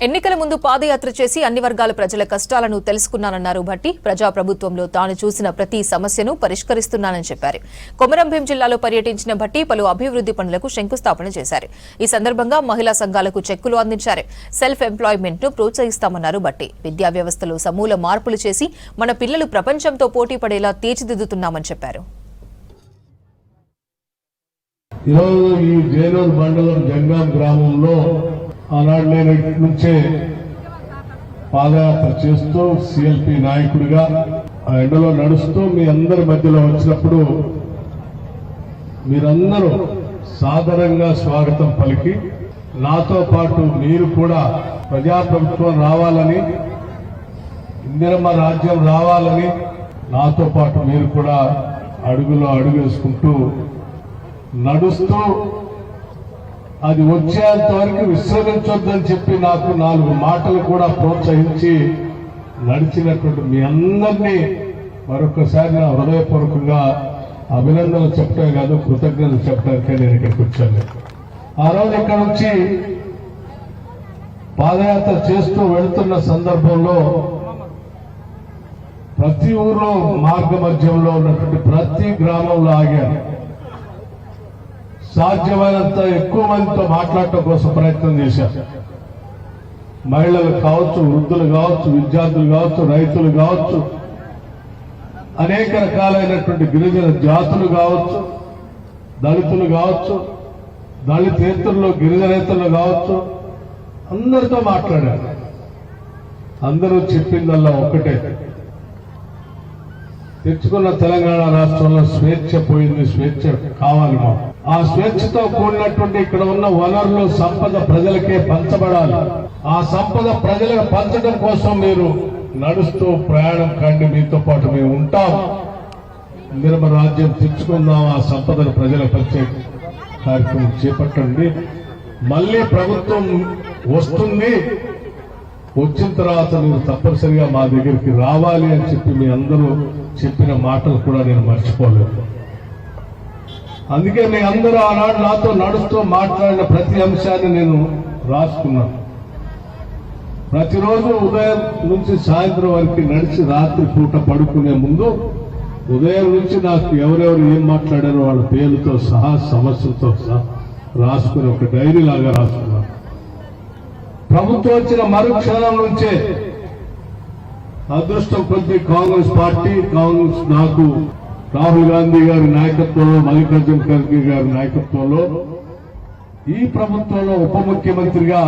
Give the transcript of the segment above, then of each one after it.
ఎన్నికల ముందు పాదయాత్ర చేసి అన్ని వర్గాల ప్రజల కష్టాలను తెలుసుకున్నానన్నారు భట్టి. ప్రజాప్రభుత్వంలో తాను చూసిన ప్రతి సమస్యను పరిష్కరిస్తున్నానని చెప్పారు. కొమరంభీం జిల్లాలో పర్యటించిన భట్టి పలు అభివృద్ది పనులకు శంకుస్థాపన చేశారు. ఈ సందర్భంగా మహిళా సంఘాలకు చెక్కులు అందించారు. సెల్ఫ్ ఎంప్లాయ్మెంట్ ను ప్రోత్సహిస్తామన్నారు భట్టి. విద్యా వ్యవస్థలో సమూల మార్పులు చేసి మన పిల్లలు ప్రపంచంతో పోటీ పడేలా తీర్చిదిద్దుతున్నామని చెప్పారు. ఈ జైనూరు మండలం జంగాం గ్రామంలో ఆనాడు నేను ఇటు నుంచే పాదయాత్ర చేస్తూ సిఎల్పి నాయకుడిగా ఆ ఎండలో నడుస్తూ మీ అందరి మధ్యలో వచ్చినప్పుడు మీరందరూ సాదరంగా స్వాగతం పలికి నాతో పాటు మీరు కూడా ప్రజాప్రభుత్వం రావాలని, ఇందిరమ్మ రాజ్యం రావాలని నాతో పాటు మీరు కూడా అడుగులో అడుగు వేసుకుంటూ నడుస్తూ అది వచ్చేంత వరకు విశ్రమించొద్దని చెప్పి నాకు 4 మాటలు కూడా ప్రోత్సహించి నడిచినటువంటి మీ అందరినీ మరొకసారి నా హృదయపూర్వకంగా అభినందనలు చెప్పడం కాదు, కృతజ్ఞతలు చెప్పడానికే నేను ఇక్కడికి వచ్చాను. ఆ రోజు ఇక్కడ నుంచి పాదయాత్ర చేస్తూ వెళుతున్న సందర్భంలో ప్రతి ఊర్లో మార్గ మధ్యంలో ఉన్నటువంటి ప్రతి గ్రామంలో ఆగాను. సాధ్యమైనంత ఎక్కువ మందితో మాట్లాడటం కోసం ప్రయత్నం చేశారు. మహిళలు కావచ్చు, వృద్ధులు కావచ్చు, విద్యార్థులు కావచ్చు, రైతులు కావచ్చు, అనేక రకాలైనటువంటి గిరిజన జాతులు కావచ్చు, దళితులు కావచ్చు, దళితేతరులు గిరిజనేతరులు కావచ్చు, అందరితో మాట్లాడారు. అందరూ చెప్పిందల్లా ఒకటే, తెచ్చుకున్న తెలంగాణ రాష్ట్రంలో స్వేచ్ఛ పోయింది, స్వేచ్ఛ కావాలి మాకు. ఆ స్వేచ్ఛతో కూడినటువంటి ఇక్కడ ఉన్న వనరులు, సంపద ప్రజలకే పంచబడాలి. ఆ సంపద ప్రజలకు పంచడం కోసం మీరు నడుస్తూ ప్రయాణం కండి, మీతో పాటు మేము ఉంటాం. ఇందిరమ్మ రాజ్యం తెచ్చుకుందాం, ఆ సంపదను ప్రజలకు పంచే కార్యక్రమం చేపట్టండి. మళ్ళీ ప్రభుత్వం వస్తుంది, వచ్చిన తర్వాత మీరు తప్పనిసరిగా మా దగ్గరికి రావాలి అని చెప్పి మీ అందరూ చెప్పిన మాటలు కూడా నేను మర్చిపోలేదు. అందుకే మీ అందరూ ఆనాడు నాతో నడుస్తూ మాట్లాడిన ప్రతి అంశాన్ని నేను రాసుకున్నాను. ప్రతిరోజు ఉదయం నుంచి సాయంత్రం వరకు నడిచి రాత్రి పూట పడుకునే ముందు ఉదయం నుంచి నాకు ఎవరెవరు ఏం మాట్లాడారో వాళ్ళ పేర్లతో సహా, సమస్యలతో సహా రాసుకుని ఒక డైరీ లాగా రాసుకున్నాను. ప్రభుత్వం వచ్చిన మరుక్షణం నుంచే అదృష్టం కొద్ది కాంగ్రెస్ పార్టీ, కాంగ్రెస్ నాకు రాహుల్ గాంధీ గారి నాయకత్వంలో, మల్లికార్జున ఖర్గే గారి నాయకత్వంలో ఈ ప్రభుత్వంలో ఉప ముఖ్యమంత్రిగా,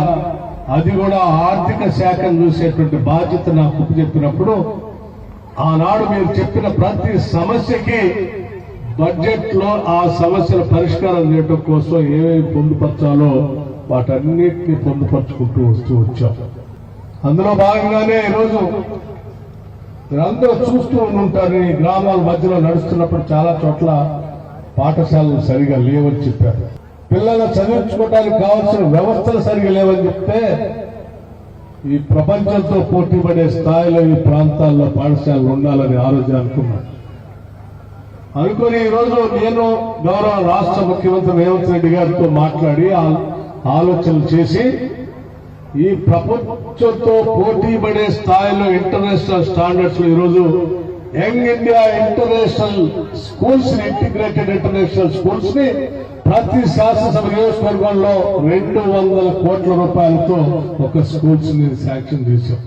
అది కూడా ఆర్థిక శాఖను చూసేటువంటి బాధ్యత నాకు చెప్పినప్పుడు ఆనాడు మీరు చెప్పిన ప్రతి సమస్యకి బడ్జెట్ లో ఆ సమస్యల పరిష్కారం చేయడం కోసం ఏమేమి పొందుపరచాలో వాటన్నిటినీ పొందుపరుచుకుంటూ వస్తూ వచ్చాం. అందులో భాగంగానే ఈరోజు మీరందరూ చూస్తూ ఉంటారు, ఈ గ్రామాల మధ్యలో నడుస్తున్నప్పుడు చాలా చోట్ల పాఠశాలలు సరిగా లేవని చెప్పారు. పిల్లలు చదివించుకోవడానికి కావాల్సిన వ్యవస్థలు సరిగా లేవని చెప్తే ఈ ప్రపంచంతో పోటీ పడే స్థాయిలో ఈ ప్రాంతాల్లో పాఠశాలలు ఉండాలని ఆ రోజు అనుకుని ఈరోజు నేను గౌరవ రాష్ట్ర ముఖ్యమంత్రి రేవంత్ రెడ్డి గారితో మాట్లాడి ఆలోచనలు చేసి ఈ ప్రపంచంతో పోటీ పడే స్థాయిలో ఇంటర్నేషనల్ స్టాండర్డ్స్ లో ఈరోజు young India international schools, integrated international schools ని ప్రతి శాసనసభ నియోజకవర్గంలో 200 కోట్ల రూపాయలతో ఒక స్కూల్స్ ని శాంక్షన్ చేశాం.